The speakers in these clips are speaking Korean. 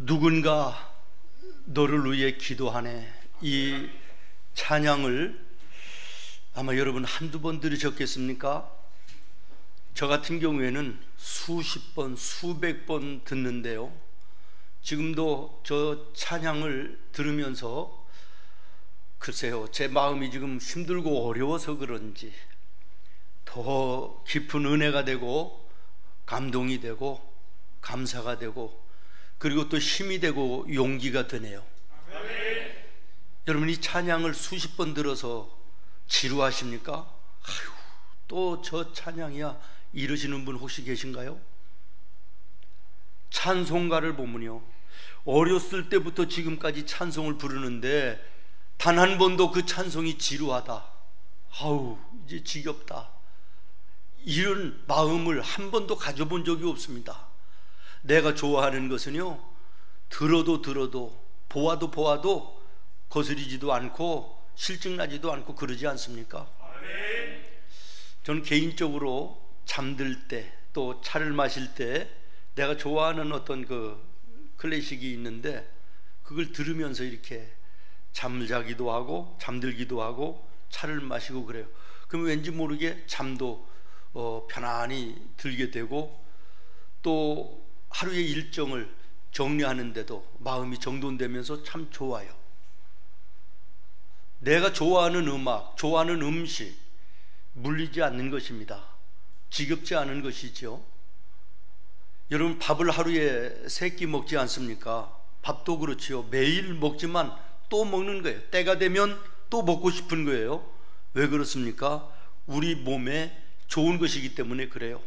누군가 너를 위해 기도하네. 이 찬양을 아마 여러분 한두 번 들으셨겠습니까? 저 같은 경우에는 수십 번, 수백 번 듣는데요, 지금도 저 찬양을 들으면서 글쎄요, 제 마음이 지금 힘들고 어려워서 그런지 더 깊은 은혜가 되고 감동이 되고 감사가 되고, 그리고 또 힘이 되고 용기가 되네요. 여러분, 이 찬양을 수십 번 들어서 지루하십니까? 아유, 또 저 찬양이야 이러시는 분 혹시 계신가요? 찬송가를 보면요, 어렸을 때부터 지금까지 찬송을 부르는데 단 한 번도 그 찬송이 지루하다, 아우 이제 지겹다, 이런 마음을 한 번도 가져본 적이 없습니다. 내가 좋아하는 것은요, 들어도 보아도 거스리지도 않고 실증나지도 않고 그러지 않습니까? 저는 개인적으로 잠들 때, 또 차를 마실 때 내가 좋아하는 어떤 그 클래식이 있는데 그걸 들으면서 이렇게 잠자기도 하고 잠들기도 하고 차를 마시고 그래요. 그럼 왠지 모르게 잠도 편안히 들게 되고, 또 하루의 일정을 정리하는데도 마음이 정돈되면서 참 좋아요. 내가 좋아하는 음악, 좋아하는 음식 물리지 않는 것입니다. 지겹지 않은 것이죠. 여러분, 밥을 하루에 3끼 먹지 않습니까? 밥도 그렇지요. 매일 먹지만 또 먹는 거예요. 때가 되면 또 먹고 싶은 거예요. 왜 그렇습니까? 우리 몸에 좋은 것이기 때문에 그래요.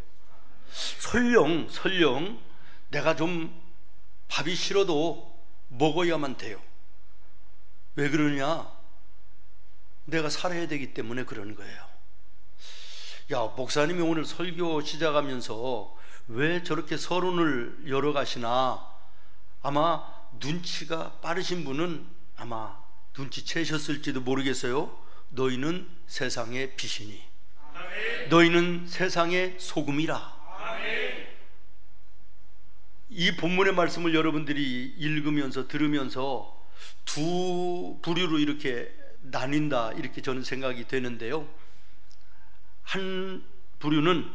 설령 내가 좀 밥이 싫어도 먹어야만 돼요. 왜 그러냐? 내가 살아야 되기 때문에 그러는 거예요. 야, 목사님이 오늘 설교 시작하면서 왜 저렇게 서론을 열어가시나? 아마 눈치가 빠르신 분은 아마 눈치채셨을지도 모르겠어요. 너희는 세상의 빛이니 너희는 세상의 소금이라. 이 본문의 말씀을 여러분들이 읽으면서 들으면서 두 부류로 이렇게 나뉜다, 이렇게 저는 생각이 되는데요, 한 부류는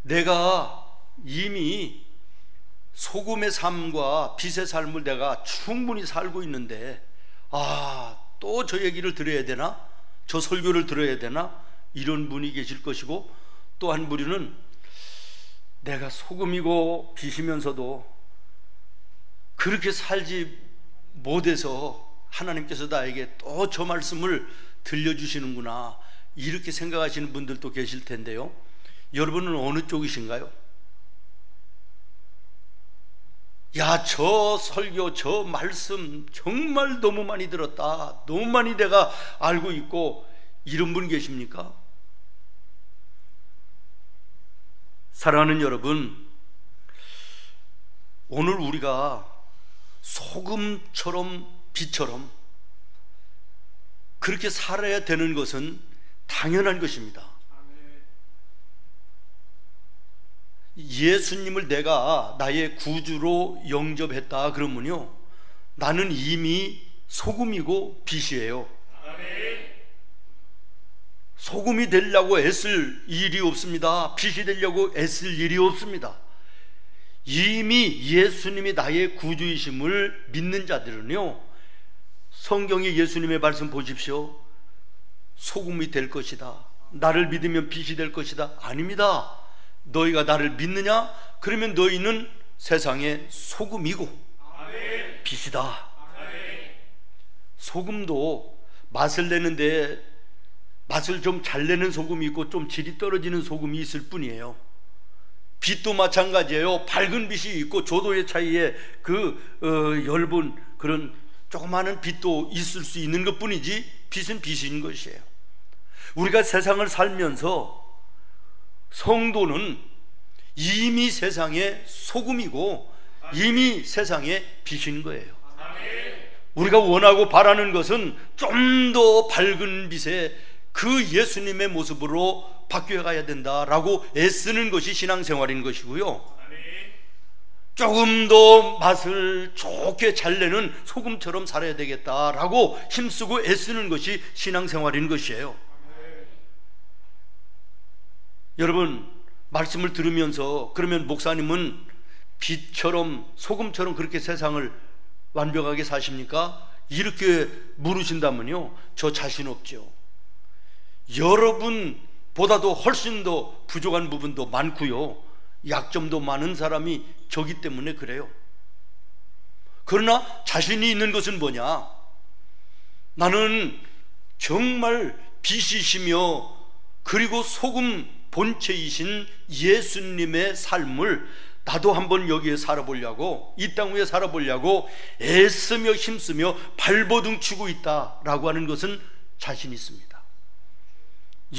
내가 이미 소금의 삶과 빛의 삶을 내가 충분히 살고 있는데 또 저 얘기를 들어야 되나? 저 설교를 들어야 되나? 이런 분이 계실 것이고, 또 한 부류는 내가 소금이고 빛이면서도 그렇게 살지 못해서 하나님께서 나에게 또 저 말씀을 들려주시는구나, 이렇게 생각하시는 분들도 계실 텐데요, 여러분은 어느 쪽이신가요? 야, 저 설교, 저 말씀 정말 너무 많이 들었다, 너무 많이 내가 알고 있고, 이런 분 계십니까? 사랑하는 여러분, 오늘 우리가 소금처럼 빛처럼 그렇게 살아야 되는 것은 당연한 것입니다. 예수님을 내가 나의 구주로 영접했다 그러면요, 나는 이미 소금이고 빛이에요. 소금이 되려고 애쓸 일이 없습니다. 빛이 되려고 애쓸 일이 없습니다. 이미 예수님이 나의 구주이심을 믿는 자들은요, 성경의 예수님의 말씀 보십시오. 소금이 될 것이다, 나를 믿으면 빛이 될 것이다. 아닙니다. 너희가 나를 믿느냐? 그러면 너희는 세상의 소금이고 빛이다. 소금도 맛을 내는데 맛을 좀 잘 내는 소금이 있고 좀 질이 떨어지는 소금이 있을 뿐이에요. 빛도 마찬가지예요. 밝은 빛이 있고 조도의 차이에 엷은 그런 조그마한 빛도 있을 수 있는 것 뿐이지, 빛은 빛인 것이에요. 우리가 세상을 살면서 성도는 이미 세상의 소금이고 이미 세상의 빛인 거예요. 우리가 원하고 바라는 것은 좀 더 밝은 빛의 그 예수님의 모습으로 바뀌어 가야 된다라고 애쓰는 것이 신앙생활인 것이고요, 조금 더 맛을 좋게 잘 내는 소금처럼 살아야 되겠다라고 힘쓰고 애쓰는 것이 신앙생활인 것이에요. 여러분, 말씀을 들으면서 그러면 목사님은 빛처럼 소금처럼 그렇게 세상을 완벽하게 사십니까? 이렇게 물으신다면요, 저 자신 없죠. 여러분보다도 훨씬 더 부족한 부분도 많고요, 약점도 많은 사람이 저기 때문에 그래요. 그러나 자신이 있는 것은 뭐냐? 나는 정말 빛이시며 그리고 소금 본체이신 예수님의 삶을 나도 한번 여기에 살아보려고, 이 땅 위에 살아보려고 애쓰며 힘쓰며 발버둥치고 있다라고 하는 것은 자신 있습니다.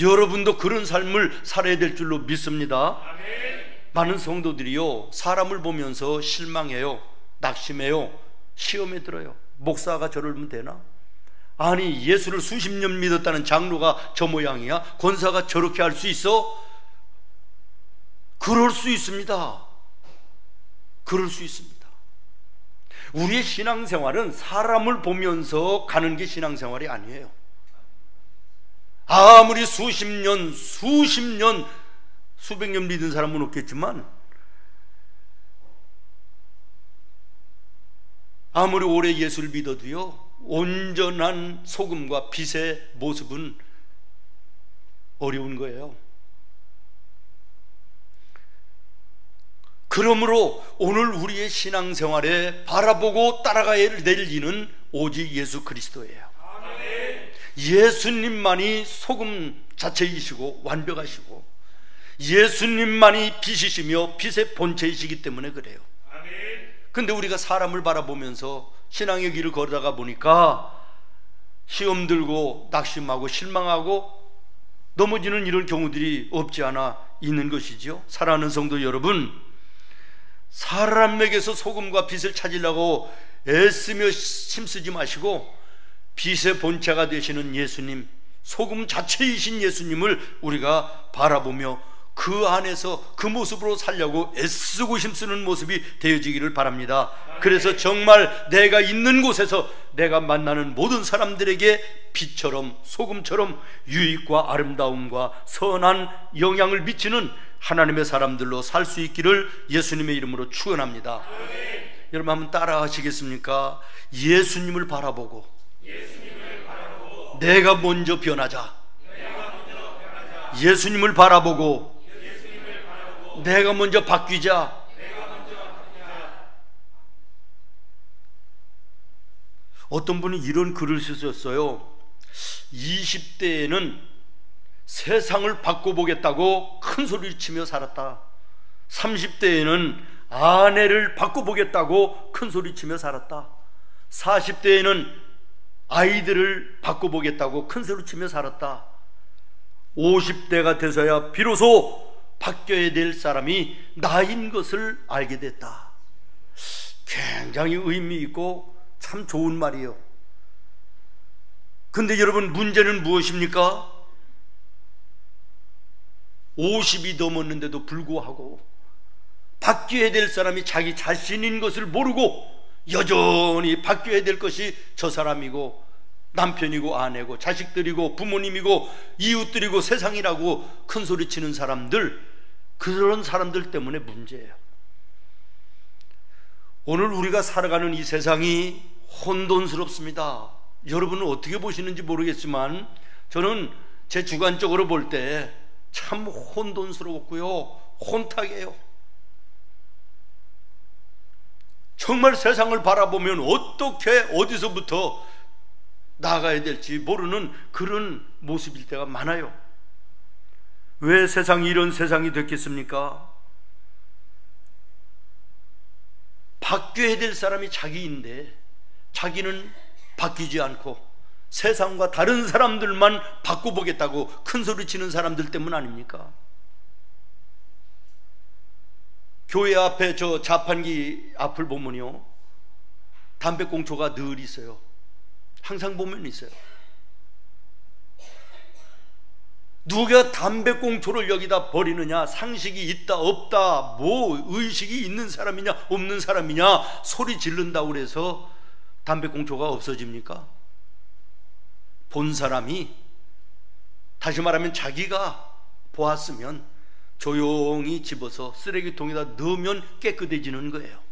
여러분도 그런 삶을 살아야 될 줄로 믿습니다. 아멘. 많은 성도들이요, 사람을 보면서 실망해요, 낙심해요, 시험에 들어요. 목사가 저러면 되나? 아니, 예수를 수십 년 믿었다는 장로가 저 모양이야? 권사가 저렇게 할 수 있어? 그럴 수 있습니다. 그럴 수 있습니다. 우리의 신앙생활은 사람을 보면서 가는 게 신앙생활이 아니에요. 아무리 수십 년, 수백 년 믿은 사람은 없겠지만, 아무리 오래 예수를 믿어도요, 온전한 소금과 빛의 모습은 어려운 거예요. 그러므로 오늘 우리의 신앙생활에 바라보고 따라가야 될 이는 오직 예수 그리스도예요. 아멘. 예수님만이 소금 자체이시고 완벽하시고 예수님만이 빛이시며 빛의 본체이시기 때문에 그래요. 근데 우리가 사람을 바라보면서 신앙의 길을 걸어다가 보니까 시험 들고 낙심하고 실망하고 넘어지는 이런 경우들이 없지 않아 있는 것이죠. 사랑하는 성도 여러분, 사람에게서 소금과 빛을 찾으려고 애쓰며 힘쓰지 마시고 빛의 본체가 되시는 예수님, 소금 자체이신 예수님을 우리가 바라보며 그 안에서 그 모습으로 살려고 애쓰고 힘쓰는 모습이 되어지기를 바랍니다. 그래서 정말 내가 있는 곳에서 내가 만나는 모든 사람들에게 빛처럼 소금처럼 유익과 아름다움과 선한 영향을 미치는 하나님의 사람들로 살 수 있기를 예수님의 이름으로 축원합니다. 여러분 한번 따라 하시겠습니까? 예수님을 바라보고 내가 먼저 변하자. 예수님을 바라보고 내가 먼저 바뀌자. 어떤 분이 이런 글을 쓰셨어요. 20대에는 세상을 바꿔보겠다고 큰 소리를 치며 살았다. 30대에는 아내를 바꿔보겠다고 큰 소리 치며 살았다. 40대에는 아이들을 바꿔보겠다고 큰 소리 치며 살았다. 50대가 돼서야 비로소 바뀌어야 될 사람이 나인 것을 알게 됐다. 굉장히 의미 있고 참 좋은 말이에요. 근데 여러분, 문제는 무엇입니까? 50이 넘었는데도 불구하고 바뀌어야 될 사람이 자기 자신인 것을 모르고 여전히 바뀌어야 될 것이 저 사람이고 남편이고 아내고 자식들이고 부모님이고 이웃들이고 세상이라고 큰 소리 치는 사람들, 그런 사람들 때문에 문제예요. 오늘 우리가 살아가는 이 세상이 혼돈스럽습니다. 여러분은 어떻게 보시는지 모르겠지만 저는 제 주관적으로 볼 때 참 혼돈스럽고요, 혼탁해요. 정말 세상을 바라보면 어떻게 어디서부터 나아가야 될지 모르는 그런 모습일 때가 많아요. 왜 세상이 이런 세상이 됐겠습니까? 바뀌어야 될 사람이 자기인데 자기는 바뀌지 않고 세상과 다른 사람들만 바꿔보겠다고 큰소리치는 사람들 때문 아닙니까? 교회 앞에 저 자판기 앞을 보면요, 담배꽁초가 늘 있어요. 항상 보면 있어요. 누가 담배꽁초를 여기다 버리느냐, 상식이 있다 없다, 뭐 의식이 있는 사람이냐 없는 사람이냐 소리 지른다고 그래서 담배꽁초가 없어집니까? 본 사람이, 다시 말하면 자기가 보았으면 조용히 집어서 쓰레기통에다 넣으면 깨끗해지는 거예요.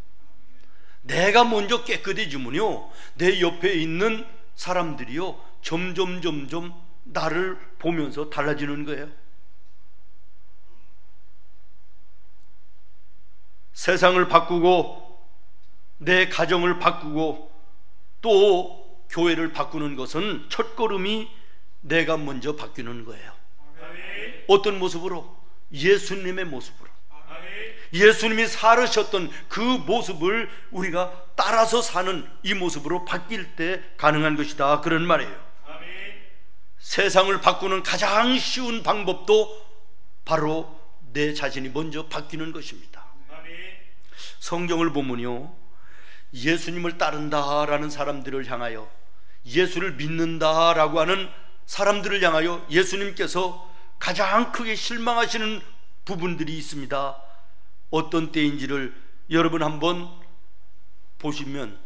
내가 먼저 깨끗해지면요, 내 옆에 있는 사람들이요 점점 나를 보면서 달라지는 거예요. 세상을 바꾸고 내 가정을 바꾸고 또 교회를 바꾸는 것은 첫걸음이 내가 먼저 바뀌는 거예요. 어떤 모습으로? 예수님의 모습으로. 예수님이 살으셨던 그 모습을 우리가 따라서 사는 이 모습으로 바뀔 때 가능한 것이다, 그런 말이에요. 세상을 바꾸는 가장 쉬운 방법도 바로 내 자신이 먼저 바뀌는 것입니다. 성경을 보면요, 예수님을 따른다라는 사람들을 향하여, 예수를 믿는다라고 하는 사람들을 향하여 예수님께서 가장 크게 실망하시는 부분들이 있습니다. 어떤 때인지를 여러분 한번 보시면,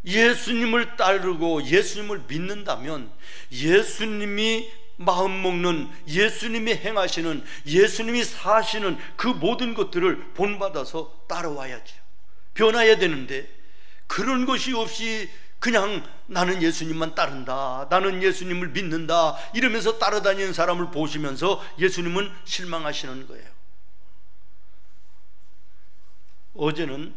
예수님을 따르고 예수님을 믿는다면 예수님이 마음먹는, 예수님이 행하시는, 예수님이 사시는 그 모든 것들을 본받아서 따라와야죠. 변화해야 되는데, 그런 것이 없이 그냥 나는 예수님만 따른다, 나는 예수님을 믿는다 이러면서 따라다니는 사람을 보시면서 예수님은 실망하시는 거예요. 어제는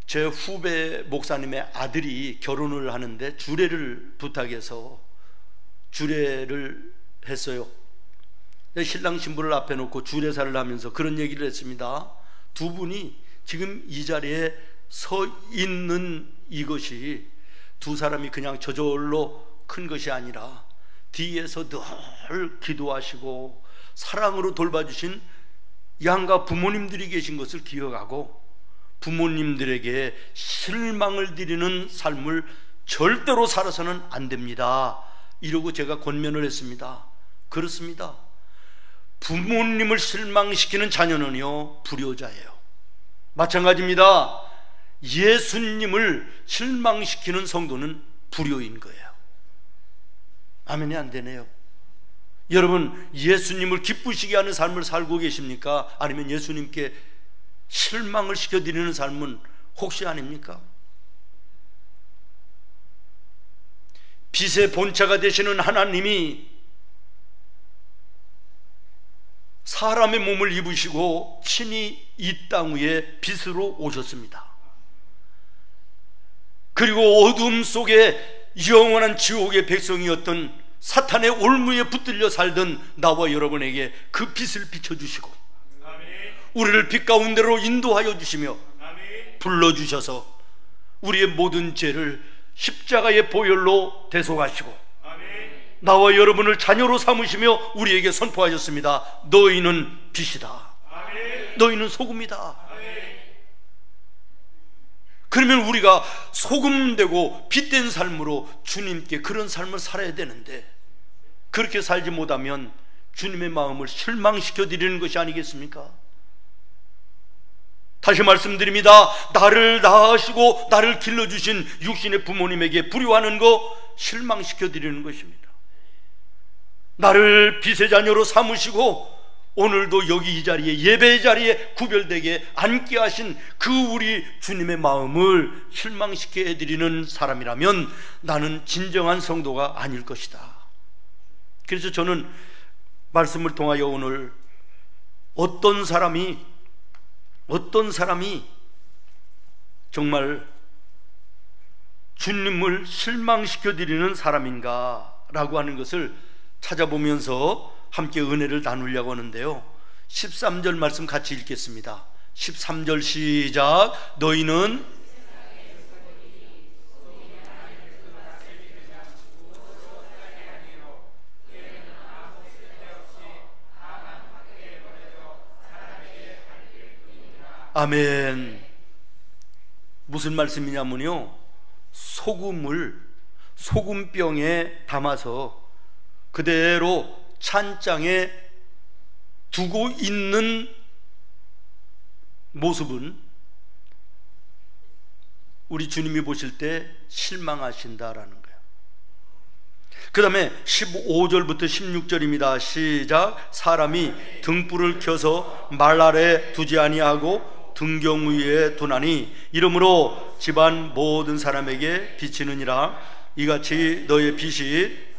제 후배 목사님의 아들이 결혼을 하는데 주례를 부탁해서 주례를 했어요. 신랑 신부를 앞에 놓고 주례사를 하면서 그런 얘기를 했습니다. 두 분이 지금 이 자리에 서 있는 이것이 두 사람이 그냥 저절로 큰 것이 아니라 뒤에서 늘 기도하시고 사랑으로 돌봐주신 양가 부모님들이 계신 것을 기억하고, 부모님들에게 실망을 드리는 삶을 절대로 살아서는 안 됩니다, 이러고 제가 권면을 했습니다. 그렇습니다. 부모님을 실망시키는 자녀는요 불효자예요. 마찬가지입니다. 예수님을 실망시키는 성도는 불효인 거예요. 아멘이 안 되네요. 여러분, 예수님을 기쁘시게 하는 삶을 살고 계십니까? 아니면 예수님께 실망을 시켜드리는 삶은 혹시 아닙니까? 빛의 본체가 되시는 하나님이 사람의 몸을 입으시고 친히 이 땅 위에 빛으로 오셨습니다. 그리고 어둠 속에 영원한 지옥의 백성이었던 사탄의 올무에 붙들려 살던 나와 여러분에게 그 빛을 비춰주시고 우리를 빛 가운데로 인도하여 주시며 불러주셔서 우리의 모든 죄를 십자가의 보혈로 대속하시고 나와 여러분을 자녀로 삼으시며 우리에게 선포하셨습니다. 너희는 빛이다. 너희는 소금이다. 그러면 우리가 소금되고 빛된 삶으로 주님께 그런 삶을 살아야 되는데, 그렇게 살지 못하면 주님의 마음을 실망시켜 드리는 것이 아니겠습니까? 다시 말씀드립니다. 나를 낳으시고 나를 길러주신 육신의 부모님에게 불효하는 거 실망시켜 드리는 것입니다. 나를 빛의 자녀로 삼으시고 오늘도 여기 이 자리에, 예배의 자리에 구별되게 앉게 하신 그 우리 주님의 마음을 실망시켜 드리는 사람이라면 나는 진정한 성도가 아닐 것이다. 그래서 저는 말씀을 통하여 오늘 어떤 사람이 정말 주님을 실망시켜 드리는 사람인가라고 하는 것을 찾아보면서 함께 은혜를 나누려고 하는데요, 13절 말씀 같이 읽겠습니다. 13절 시작. 너희는 아멘. 무슨 말씀이냐면요, 소금을 소금병에 담아서 그대로 찬장에 두고 있는 모습은 우리 주님이 보실 때 실망하신다라는 거예요. 그 다음에 15절부터 16절입니다. 시작. 사람이 등불을 켜서 말 아래 두지 아니하고 등경 위에 두나니 이러므로 집안 모든 사람에게 비치느니라. 이같이 너의 빛이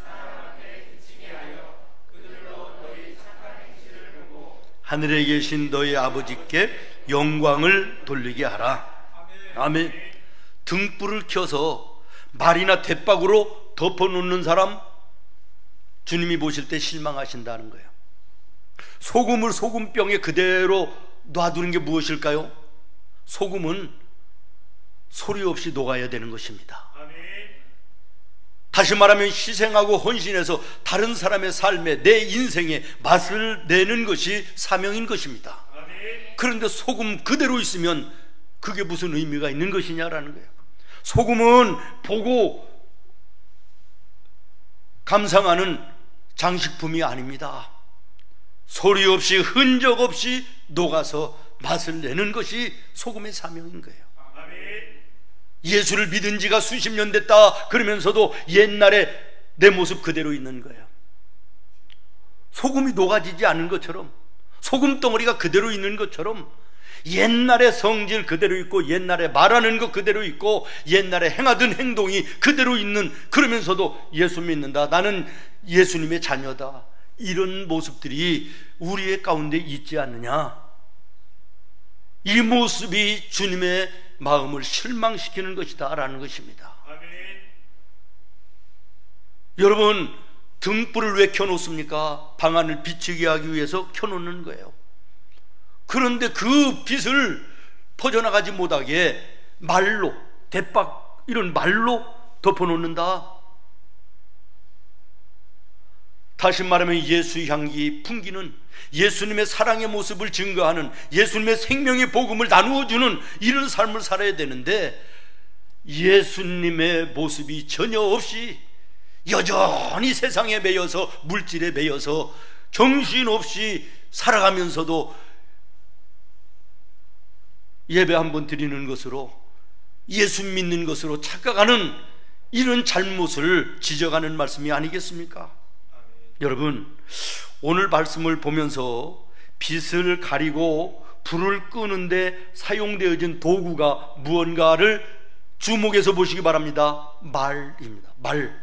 하늘에 계신 너의 아버지께 영광을 돌리게 하라. 아멘. 등불을 켜서 말이나 대박으로 덮어놓는 사람 주님이 보실 때 실망하신다는 거예요. 소금을 소금병에 그대로 놔두는 게 무엇일까요? 소금은 소리 없이 녹아야 되는 것입니다. 다시 말하면 희생하고 헌신해서 다른 사람의 삶에, 내 인생에 맛을 내는 것이 사명인 것입니다. 그런데 소금 그대로 있으면 그게 무슨 의미가 있는 것이냐라는 거예요. 소금은 보고 감상하는 장식품이 아닙니다. 소리 없이 흔적 없이 녹아서 맛을 내는 것이 소금의 사명인 거예요. 예수를 믿은 지가 수십 년 됐다 그러면서도 옛날에 내 모습 그대로 있는 거예요. 소금이 녹아지지 않은 것처럼, 소금 덩어리가 그대로 있는 것처럼 옛날에 성질 그대로 있고, 옛날에 말하는 것 그대로 있고, 옛날에 행하던 행동이 그대로 있는, 그러면서도 예수 믿는다, 나는 예수님의 자녀다, 이런 모습들이 우리의 가운데 있지 않느냐. 이 모습이 주님의 마음을 실망시키는 것이다 라는 것입니다. 아멘. 여러분, 등불을 왜 켜놓습니까? 방안을 비추게 하기 위해서 켜놓는 거예요. 그런데 그 빛을 퍼져나가지 못하게 말로, 대박 이런 말로 덮어놓는다. 다시 말하면 예수 향기 풍기는, 예수님의 사랑의 모습을 증거하는, 예수님의 생명의 복음을 나누어주는 이런 삶을 살아야 되는데, 예수님의 모습이 전혀 없이 여전히 세상에 매여서, 물질에 매여서 정신없이 살아가면서도 예배 한번 드리는 것으로, 예수 믿는 것으로 착각하는 이런 잘못을 지적하는 말씀이 아니겠습니까? 여러분, 오늘 말씀을 보면서 빛을 가리고 불을 끄는데 사용되어진 도구가 무언가를 주목해서 보시기 바랍니다. 말입니다. 말.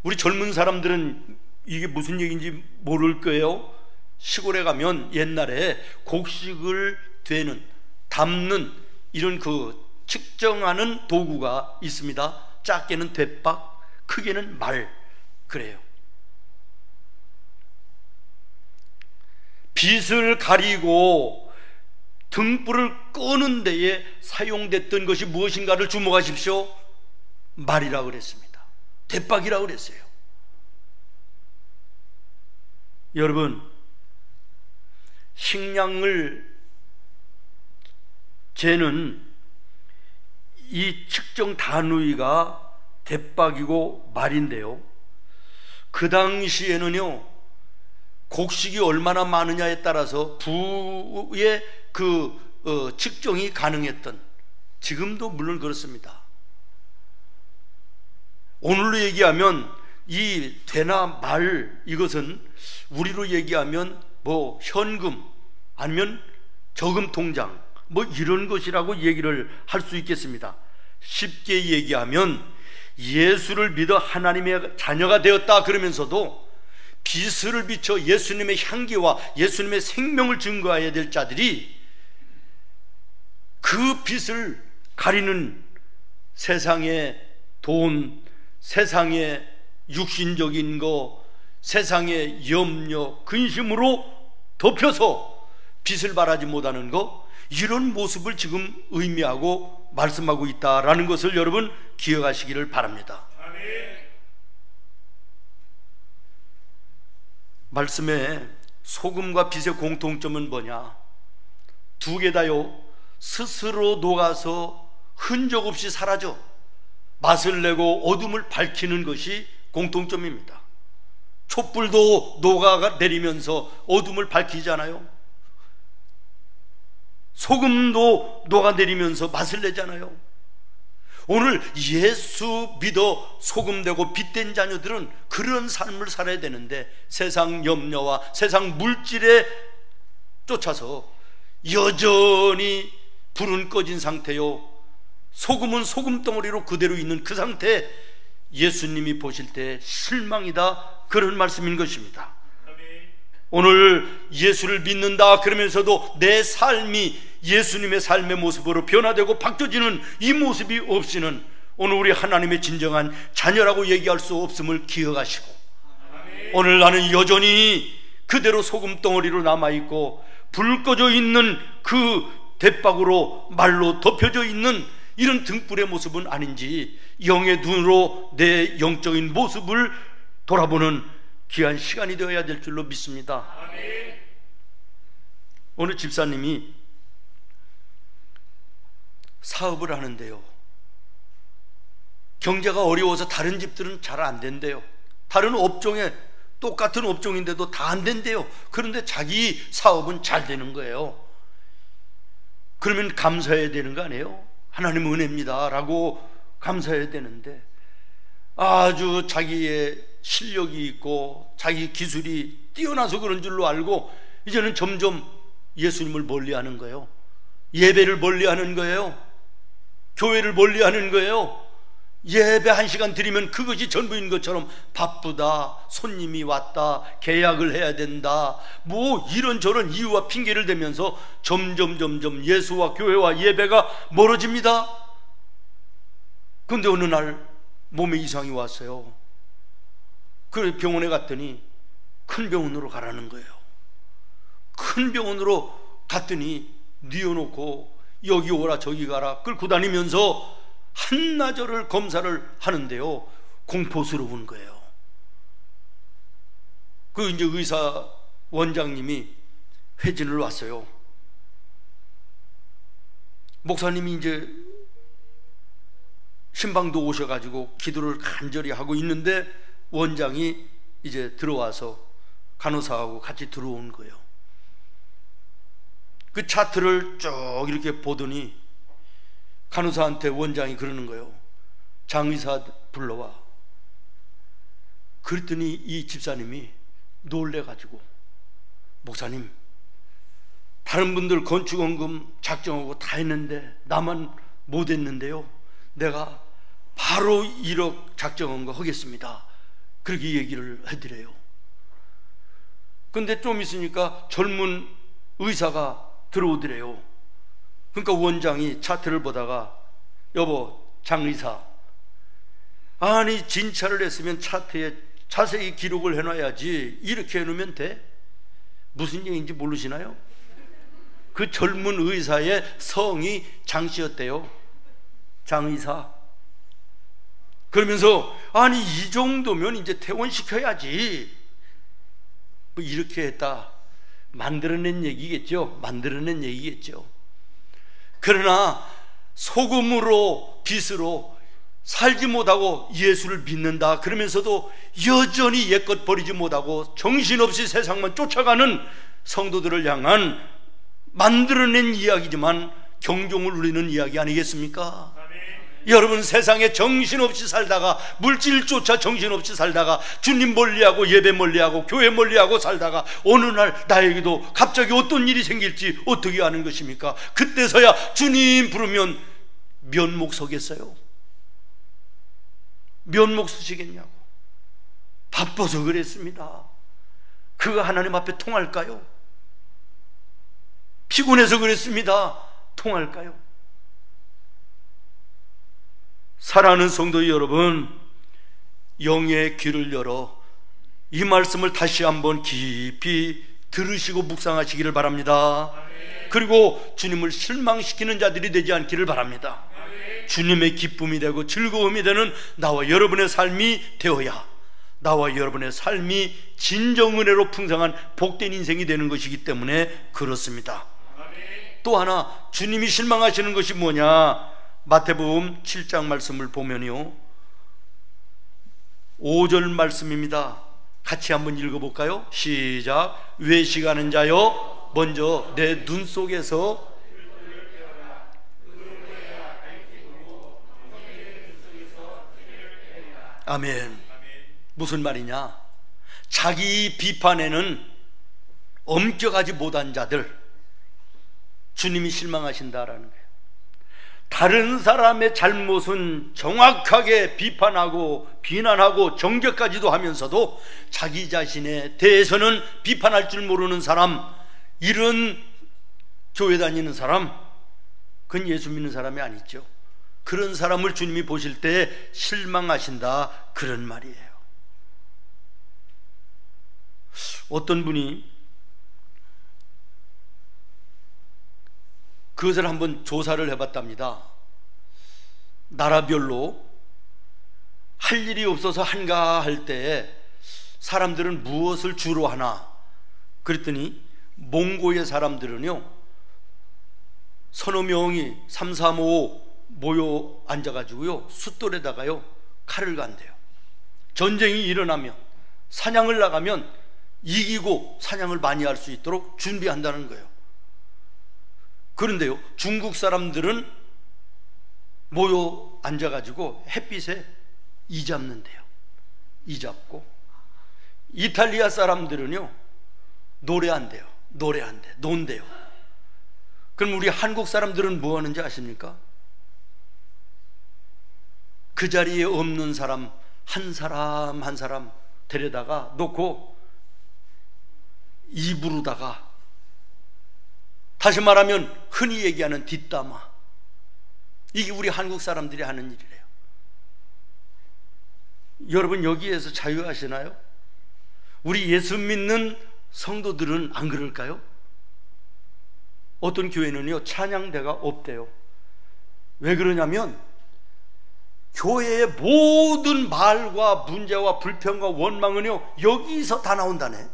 우리 젊은 사람들은 이게 무슨 얘기인지 모를 거예요. 시골에 가면 옛날에 곡식을 되는, 담는 이런 그 측정하는 도구가 있습니다. 작게는 대박, 크게는 말. 그래요. 빛을 가리고 등불을 끄는 데에 사용됐던 것이 무엇인가를 주목하십시오. 말이라고 그랬습니다. 대박이라고 그랬어요. 여러분, 식량을 재는 이 측정 단위가 대박이고 말인데요, 그 당시에는요, 곡식이 얼마나 많으냐에 따라서 부의 측정이 가능했던, 지금도 물론 그렇습니다. 오늘로 얘기하면 이 되나 말, 이것은 우리로 얘기하면 뭐 현금 아니면 저금 통장 뭐 이런 것이라고 얘기를 할 수 있겠습니다. 쉽게 얘기하면 예수를 믿어 하나님의 자녀가 되었다 그러면서도 빛을 비춰 예수님의 향기와 예수님의 생명을 증거해야 될 자들이 그 빛을 가리는 세상의 돈, 세상의 육신적인 거, 세상의 염려, 근심으로 덮여서 빛을 발하지 못하는 거, 이런 모습을 지금 의미하고 말씀하고 있다라는 것을 여러분 기억하시기를 바랍니다. 아멘. 말씀에 소금과 빛의 공통점은 뭐냐? 두 개 다요, 스스로 녹아서 흔적 없이 사라져 맛을 내고 어둠을 밝히는 것이 공통점입니다. 촛불도 녹아 내리면서 어둠을 밝히잖아요. 소금도 녹아내리면서 맛을 내잖아요. 오늘 예수 믿어 소금되고 빛된 자녀들은 그런 삶을 살아야 되는데, 세상 염려와 세상 물질에 쫓아서 여전히 불은 꺼진 상태요, 소금은 소금덩어리로 그대로 있는 그 상태, 예수님이 보실 때 실망이다, 그런 말씀인 것입니다. 오늘 예수를 믿는다 그러면서도 내 삶이 예수님의 삶의 모습으로 변화되고 바뀌어지는 이 모습이 없이는 오늘 우리 하나님의 진정한 자녀라고 얘기할 수 없음을 기억하시고, 오늘 나는 여전히 그대로 소금덩어리로 남아있고 불 꺼져 있는 그 대박으로 말로 덮여져 있는 이런 등불의 모습은 아닌지 영의 눈으로 내 영적인 모습을 돌아보는 귀한 시간이 되어야 될 줄로 믿습니다. 아멘. 어느 집사님이 사업을 하는데요, 경제가 어려워서 다른 집들은 잘 안 된대요. 다른 업종에 똑같은 업종인데도 다 안 된대요. 그런데 자기 사업은 잘 되는 거예요. 그러면 감사해야 되는 거 아니에요? 하나님 은혜입니다 라고 감사해야 되는데, 아주 자기의 실력이 있고 자기 기술이 뛰어나서 그런 줄로 알고 이제는 점점 예수님을 멀리하는 거예요. 예배를 멀리하는 거예요. 교회를 멀리하는 거예요. 예배 1시간 드리면 그것이 전부인 것처럼 바쁘다, 손님이 왔다, 계약을 해야 된다, 뭐 이런저런 이유와 핑계를 대면서 점점 예수와 교회와 예배가 멀어집니다. 그런데 어느 날 몸에 이상이 왔어요. 그래서 병원에 갔더니 큰 병원으로 가라는 거예요. 큰 병원으로 갔더니 뉘어놓고 여기 오라 저기 가라 끌고 다니면서 한나절을 검사를 하는데요, 공포스러운 거예요. 그 이제 의사 원장님이 회진을 왔어요. 목사님이 이제 신방도 오셔가지고 기도를 간절히 하고 있는데 원장이 이제 들어와서 간호사하고 같이 들어온 거예요. 그 차트를 쭉 이렇게 보더니 간호사한테 원장이 그러는 거예요. 장 의사 불러와. 그랬더니 이 집사님이 놀래가지고, 목사님, 다른 분들 건축원금 작정하고 다 했는데 나만 못 했는데요, 내가 바로 1억 작정한 거 하겠습니다, 그렇게 얘기를 해드려요. 근데 좀 있으니까 젊은 의사가 들어오더래요. 그러니까 원장이 차트를 보다가, 여보 장의사, 아니 진찰을 했으면 차트에 자세히 기록을 해놔야지 이렇게 해놓으면 돼? 무슨 얘기인지 모르시나요? 그 젊은 의사의 성이 장씨였대요. 장의사. 그러면서 아니 이 정도면 이제 퇴원시켜야지, 뭐 이렇게 했다. 만들어낸 얘기겠죠. 만들어낸 얘기겠죠. 그러나 소금으로 빛으로 살지 못하고 예수를 믿는다 그러면서도 여전히 옛것 버리지 못하고 정신없이 세상만 쫓아가는 성도들을 향한 만들어낸 이야기지만 경종을 울리는 이야기 아니겠습니까? 여러분, 세상에 정신없이 살다가, 물질 쫓아 정신없이 살다가, 주님 멀리하고 예배 멀리하고 교회 멀리하고 살다가 어느 날 나에게도 갑자기 어떤 일이 생길지 어떻게 아는 것입니까? 그때서야 주님 부르면 면목 서겠어요? 면목 서시겠냐고. 바빠서 그랬습니다. 그거 하나님 앞에 통할까요? 피곤해서 그랬습니다. 통할까요? 사랑하는 성도 여러분, 영의 귀를 열어 이 말씀을 다시 한번 깊이 들으시고 묵상하시기를 바랍니다. 아멘. 그리고 주님을 실망시키는 자들이 되지 않기를 바랍니다. 아멘. 주님의 기쁨이 되고 즐거움이 되는 나와 여러분의 삶이 되어야 나와 여러분의 삶이 진정 은혜로 풍성한 복된 인생이 되는 것이기 때문에 그렇습니다. 아멘. 또 하나, 주님이 실망하시는 것이 뭐냐? 마태복음 7장 말씀을 보면요, 5절 말씀입니다. 같이 한번 읽어볼까요? 시작. 외식하는 자여 먼저 내 눈 속에서 아멘. 무슨 말이냐? 자기 비판에는 엄격하지 못한 자들, 주님이 실망하신다라는 거예요. 다른 사람의 잘못은 정확하게 비판하고 비난하고 정죄까지도 하면서도 자기 자신에 대해서는 비판할 줄 모르는 사람, 이런 교회 다니는 사람, 그건 예수 믿는 사람이 아니죠. 그런 사람을 주님이 보실 때 실망하신다, 그런 말이에요. 어떤 분이 그것을 한번 조사를 해봤답니다. 나라별로 할 일이 없어서 한가할 때 사람들은 무엇을 주로 하나? 그랬더니 몽고의 사람들은요, 서너 명이 3, 4, 5 모여 앉아가지고요, 숫돌에다가요 칼을 간대요. 전쟁이 일어나면, 사냥을 나가면 이기고 사냥을 많이 할 수 있도록 준비한다는 거예요. 그런데요, 중국 사람들은 모여 앉아가지고 햇빛에 이 잡는데요. 이 잡고. 이탈리아 사람들은요, 노래한대요. 논대요. 그럼 우리 한국 사람들은 뭐 하는지 아십니까? 그 자리에 없는 사람 한 사람 데려다가 놓고 입으로다가, 다시 말하면 흔히 얘기하는 뒷담화, 이게 우리 한국 사람들이 하는 일이래요. 여러분, 여기에서 자유하시나요? 우리 예수 믿는 성도들은 안 그럴까요? 어떤 교회는요, 찬양대가 없대요. 왜 그러냐면 교회의 모든 말과 문제와 불평과 원망은요, 여기서 다 나온다네.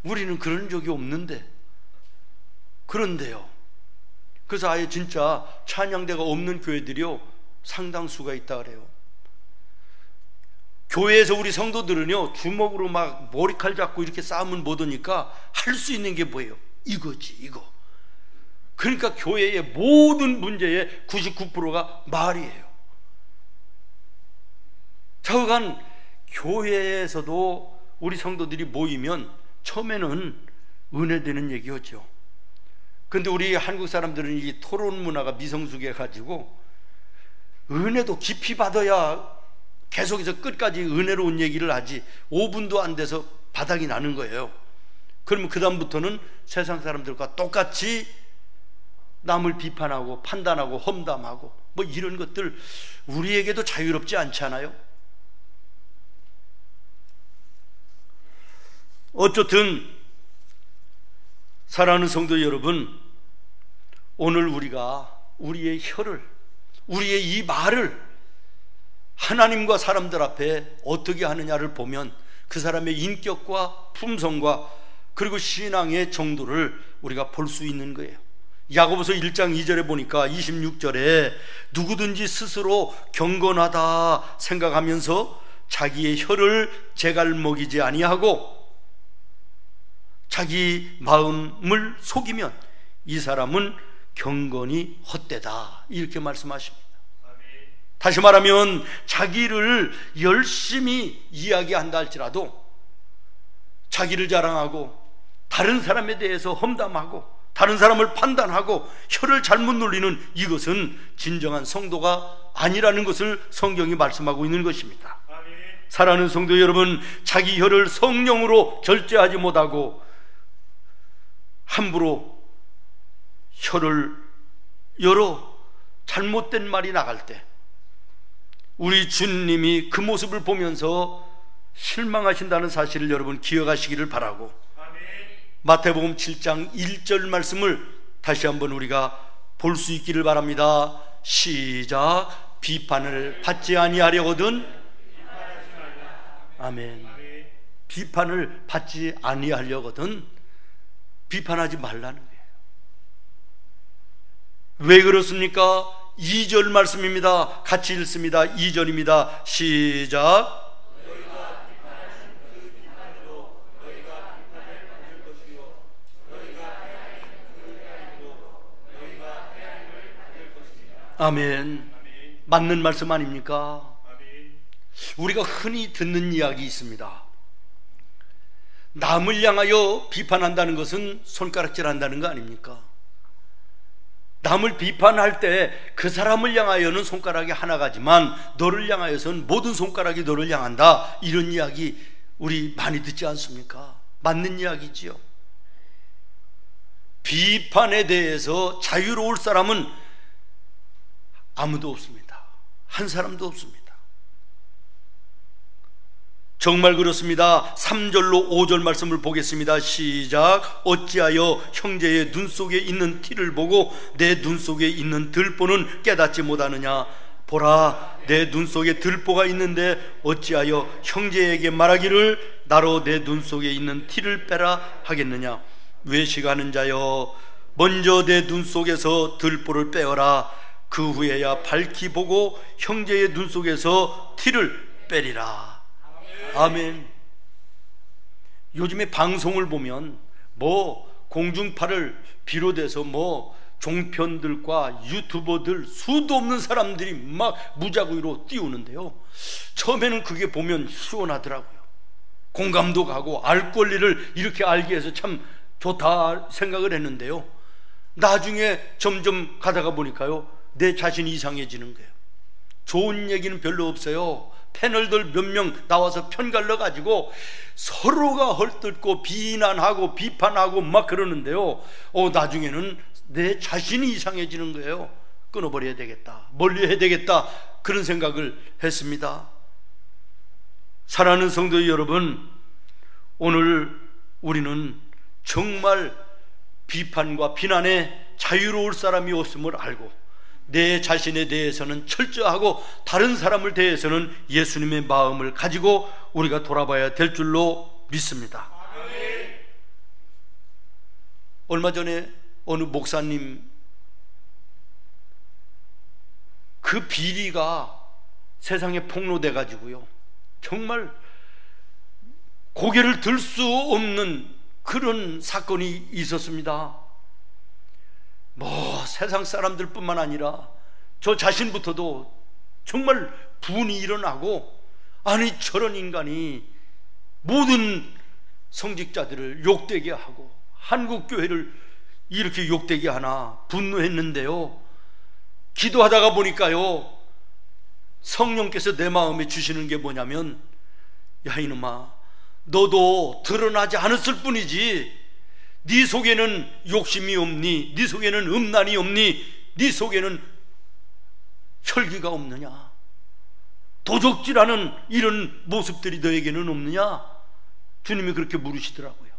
우리는 그런 적이 없는데. 그런데요, 그래서 아예 진짜 찬양대가 없는 교회들이요, 상당수가 있다 그래요. 교회에서 우리 성도들은요, 주먹으로 막 머리칼 잡고 이렇게 싸움은 못 하니까 할 수 있는 게 뭐예요? 이거지, 이거. 그러니까 교회의 모든 문제의 99%가 말이에요. 좌우간 교회에서도 우리 성도들이 모이면 처음에는 은혜되는 얘기였죠. 근데 우리 한국 사람들은 이 토론 문화가 미성숙해 가지고 은혜도 깊이 받아야 계속해서 끝까지 은혜로운 얘기를 하지 5분도 안 돼서 바닥이 나는 거예요. 그러면 그 다음부터는 세상 사람들과 똑같이 남을 비판하고 판단하고 험담하고 뭐 이런 것들, 우리에게도 자유롭지 않잖아요. 어쨌든 사랑하는 성도 여러분, 오늘 우리가 우리의 혀를, 우리의 이 말을 하나님과 사람들 앞에 어떻게 하느냐를 보면 그 사람의 인격과 품성과 그리고 신앙의 정도를 우리가 볼 수 있는 거예요. 야고보서 1장 2절에 보니까 26절에 누구든지 스스로 경건하다 생각하면서 자기의 혀를 제갈 먹이지 아니하고 자기 마음을 속이면 이 사람은 경건이 헛되다, 이렇게 말씀하십니다. 다시 말하면 자기를 열심히 이야기한다 할지라도 자기를 자랑하고 다른 사람에 대해서 험담하고 다른 사람을 판단하고 혀를 잘못 놀리는 이것은 진정한 성도가 아니라는 것을 성경이 말씀하고 있는 것입니다. 사랑하는 성도 여러분, 자기 혀를 성령으로 절제하지 못하고 함부로 혀를 열어 잘못된 말이 나갈 때 우리 주님이 그 모습을 보면서 실망하신다는 사실을 여러분 기억하시기를 바라고, 마태복음 7장 1절 말씀을 다시 한번 우리가 볼 수 있기를 바랍니다. 시작. 비판을 받지 아니하려거든. 아멘. 비판을 받지 아니하려거든 비판하지 말라는 거예요. 왜 그렇습니까? 2절 말씀입니다. 같이 읽습니다. 2절입니다. 시작. 아멘. 맞는 말씀 아닙니까? 우리가 흔히 듣는 이야기 있습니다. 남을 향하여 비판한다는 것은 손가락질한다는 거 아닙니까? 남을 비판할 때 그 사람을 향하여는 손가락이 하나가지만 너를 향하여서는 모든 손가락이 너를 향한다, 이런 이야기 우리 많이 듣지 않습니까? 맞는 이야기지요. 비판에 대해서 자유로울 사람은 아무도 없습니다. 한 사람도 없습니다. 정말 그렇습니다. 3절로 5절 말씀을 보겠습니다. 시작. 어찌하여 형제의 눈 속에 있는 티를 보고 내 눈 속에 있는 들보는 깨닫지 못하느냐. 보라, 내 눈 속에 들보가 있는데 어찌하여 형제에게 말하기를 나로 내 눈 속에 있는 티를 빼라 하겠느냐. 외식하는 자여, 먼저 내 눈 속에서 들보를 빼어라. 그 후에야 밝히 보고 형제의 눈 속에서 티를 빼리라. 아멘. 요즘에 방송을 보면 공중파를 비롯해서 종편들과 유튜버들 수도 없는 사람들이 막 무작위로 띄우는데요, 처음에는 그게 보면 시원하더라고요. 공감도 가고 알 권리를 이렇게 알게 해서 참 좋다 생각을 했는데요, 나중에 점점 가다가 보니까요, 내 자신이 이상해지는 거예요. 좋은 얘기는 별로 없어요. 패널들 몇 명 나와서 편갈라 가지고 서로가 헐뜯고 비난하고 비판하고 막 그러는데요, 나중에는 내 자신이 이상해지는 거예요. 끊어버려야 되겠다, 멀리해야 되겠다, 그런 생각을 했습니다. 사랑하는 성도 여러분, 오늘 우리는 정말 비판과 비난에 자유로울 사람이 없음을 알고 내 자신에 대해서는 철저하고 다른 사람을 대해서는 예수님의 마음을 가지고 우리가 돌아봐야 될 줄로 믿습니다. 얼마 전에 어느 목사님, 그 비리가 세상에 폭로돼 가지고요, 정말 고개를 들 수 없는 그런 사건이 있었습니다. 세상 사람들 뿐만 아니라 저 자신부터도 정말 분이 일어나고, 아니 저런 인간이 모든 성직자들을 욕되게 하고 한국교회를 이렇게 욕되게 하나 분노했는데요, 기도하다가 보니까요, 성령께서 내 마음에 주시는 게 뭐냐면, 야 이놈아, 너도 드러나지 않았을 뿐이지 네 속에는 욕심이 없니? 네 속에는 음란이 없니? 네 속에는 혈기가 없느냐? 도적질하는 이런 모습들이 너에게는 없느냐? 주님이 그렇게 물으시더라고요.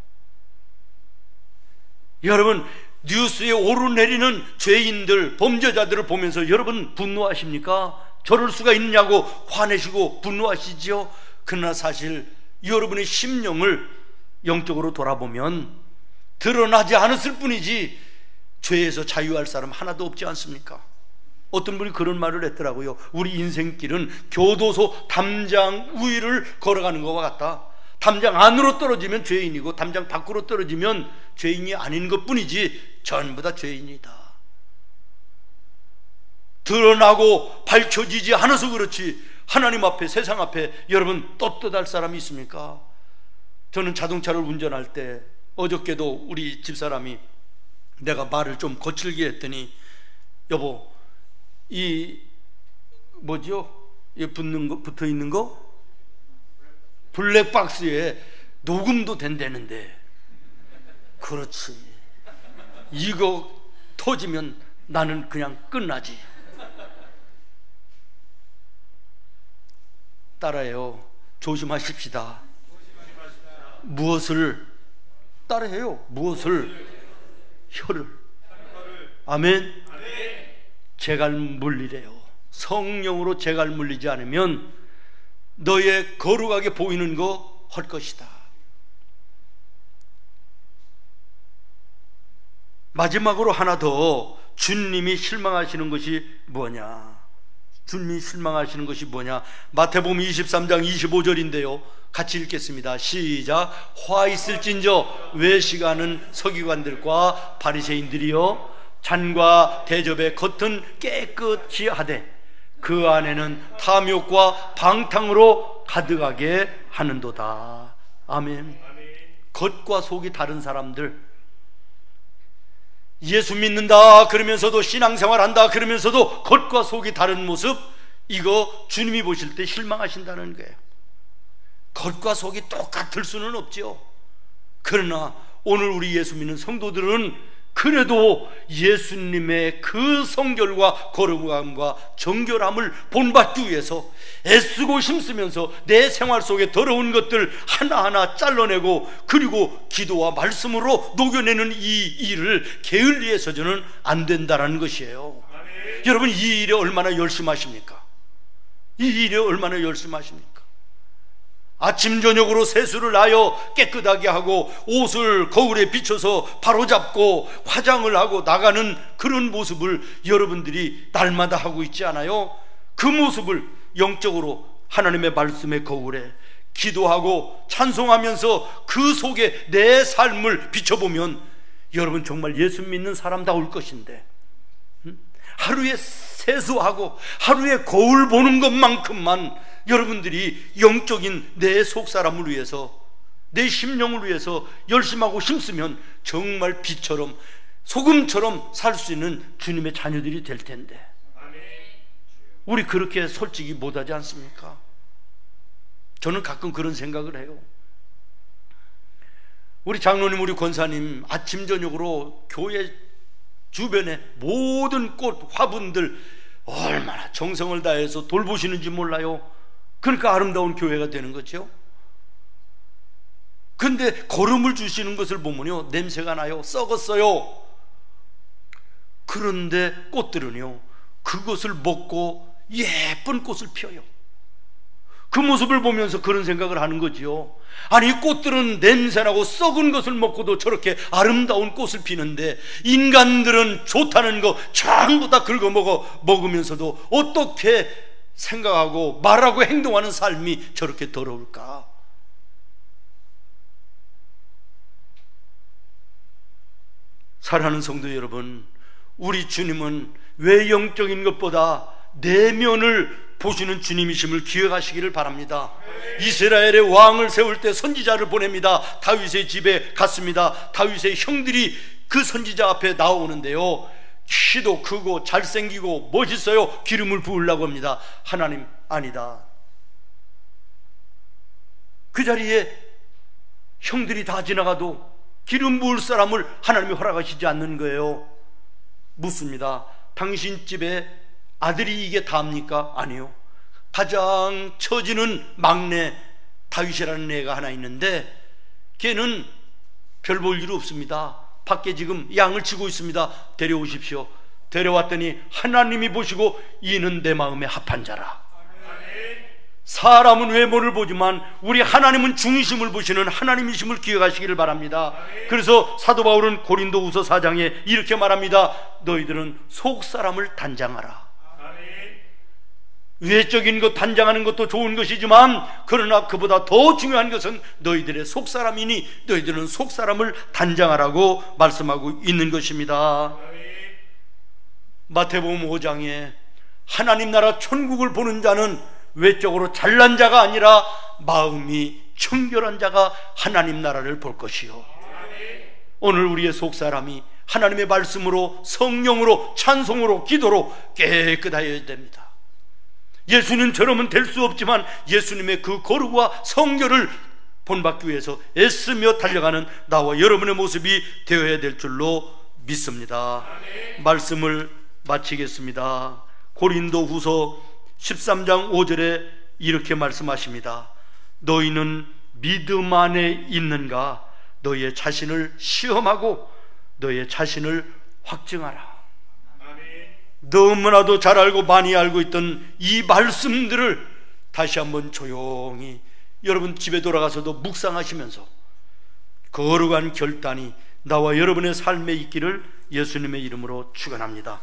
여러분, 뉴스에 오르내리는 죄인들, 범죄자들을 보면서 여러분 분노하십니까? 저럴 수가 있느냐고 화내시고 분노하시지요? 그러나 사실 여러분의 심령을 영적으로 돌아보면 드러나지 않았을 뿐이지 죄에서 자유할 사람 하나도 없지 않습니까? 어떤 분이 그런 말을 했더라고요. 우리 인생길은 교도소 담장 위를 걸어가는 것과 같다. 담장 안으로 떨어지면 죄인이고 담장 밖으로 떨어지면 죄인이 아닌 것뿐이지 전부 다 죄인이다. 드러나고 밝혀지지 않아서 그렇지 하나님 앞에, 세상 앞에 여러분 떳떳할 사람이 있습니까? 저는 자동차를 운전할 때 어저께도 우리 집사람이 내가 말을 좀 거칠게 했더니, 여보, 이 붙어 있는 거 블랙박스에 녹음도 된다는데, 그렇지, 이거 터지면 나는 그냥 끝나지. 따라해요. 조심하십시다. 무엇을 따라해요? 무엇을? 혀를. 아멘. 재갈 물리래요. 성령으로 재갈 물리지 않으면 너의 거룩하게 보이는 거 할 것이다. 마지막으로 하나 더 주님이 실망하시는 것이 뭐냐? 주님이 실망하시는 것이 뭐냐? 마태복음 23장 25절인데요 같이 읽겠습니다. 시작. 화 있을진저 외식하는 서기관들과 바리새인들이여, 잔과 대접의 겉은 깨끗이 하되 그 안에는 탐욕과 방탕으로 가득하게 하는도다. 아멘. 겉과 속이 다른 사람들, 예수 믿는다 그러면서도 신앙생활 한다 그러면서도 겉과 속이 다른 모습, 이거 주님이 보실 때 실망하신다는 거예요. 겉과 속이 똑같을 수는 없죠. 그러나 오늘 우리 예수 믿는 성도들은 그래도 예수님의 그 성결과 거룩함과 정결함을 본받기 위해서 애쓰고 힘쓰면서 내 생활 속에 더러운 것들 하나하나 잘라내고 그리고 기도와 말씀으로 녹여내는 이 일을 게을리해서는 안 된다는 것이에요. 여러분, 이 일에 얼마나 열심하십니까? 이 일에 얼마나 열심하십니까? 아침 저녁으로 세수를 하여 깨끗하게 하고 옷을 거울에 비춰서 바로잡고 화장을 하고 나가는 그런 모습을 여러분들이 날마다 하고 있지 않아요? 그 모습을 영적으로 하나님의 말씀의 거울에 기도하고 찬송하면서 그 속에 내 삶을 비춰보면 여러분 정말 예수 믿는 사람다울 것인데, 하루에 세수하고 하루에 거울 보는 것만큼만 여러분들이 영적인 내 속사람을 위해서, 내 심령을 위해서 열심하고 힘쓰면 정말 빛처럼 소금처럼 살 수 있는 주님의 자녀들이 될 텐데, 우리 그렇게 솔직히 못하지 않습니까? 저는 가끔 그런 생각을 해요. 우리 장로님, 우리 권사님 아침 저녁으로 교회 주변에 모든 꽃 화분들 얼마나 정성을 다해서 돌보시는지 몰라요. 그러니까 아름다운 교회가 되는 거죠. 근데 거름을 주시는 것을 보면요 냄새가 나요. 썩었어요. 그런데 꽃들은요 그것을 먹고 예쁜 꽃을 펴요. 그 모습을 보면서 그런 생각을 하는 거지요. 아니, 꽃들은 냄새나고 썩은 것을 먹고도 저렇게 아름다운 꽃을 피는데 인간들은 좋다는 거 전부 다 먹으면서도 어떻게 생각하고 말하고 행동하는 삶이 저렇게 더러울까? 사랑하는 성도 여러분, 우리 주님은 외형적인 것보다 내면을 보시는 주님이심을 기억하시기를 바랍니다. 이스라엘의 왕을 세울 때 선지자를 보냅니다. 다윗의 집에 갔습니다. 다윗의 형들이 그 선지자 앞에 나오는데요 키도 크고 잘생기고 멋있어요. 기름을 부으려고 합니다. 하나님, 아니다. 그 자리에 형들이 다 지나가도 기름 부을 사람을 하나님이 허락하시지 않는 거예요. 묻습니다. 당신 집에 아들이 이게 다입니까? 아니요. 가장 처지는 막내 다윗이라는 애가 하나 있는데 걔는 별 볼 일 없습니다. 밖에 지금 양을 치고 있습니다. 데려오십시오. 데려왔더니 하나님이 보시고 이는 내 마음에 합한 자라. 사람은 외모를 보지만 우리 하나님은 중심을 보시는 하나님이심을 기억하시기를 바랍니다. 그래서 사도 바울은 고린도후서 4장에 이렇게 말합니다. 너희들은 속사람을 단장하라. 외적인 것 단장하는 것도 좋은 것이지만 그러나 그보다 더 중요한 것은 너희들의 속사람이니 너희들은 속사람을 단장하라고 말씀하고 있는 것입니다. 마태복음 5장에 하나님 나라 천국을 보는 자는 외적으로 잘난 자가 아니라 마음이 청결한 자가 하나님 나라를 볼 것이요. 오늘 우리의 속사람이 하나님의 말씀으로 성령으로 찬송으로 기도로 깨끗하여야 됩니다. 예수님처럼은 될 수 없지만 예수님의 그 거룩과 성결을 본받기 위해서 애쓰며 달려가는 나와 여러분의 모습이 되어야 될 줄로 믿습니다. 말씀을 마치겠습니다. 고린도후서 13장 5절에 이렇게 말씀하십니다. 너희는 믿음 안에 있는가? 너희의 자신을 시험하고 너희의 자신을 확증하라. 너무나도 잘 알고 많이 알고 있던 이 말씀들을 다시 한번 조용히 여러분 집에 돌아가서도 묵상하시면서 거룩한 결단이 나와 여러분의 삶에 있기를 예수님의 이름으로 축원합니다.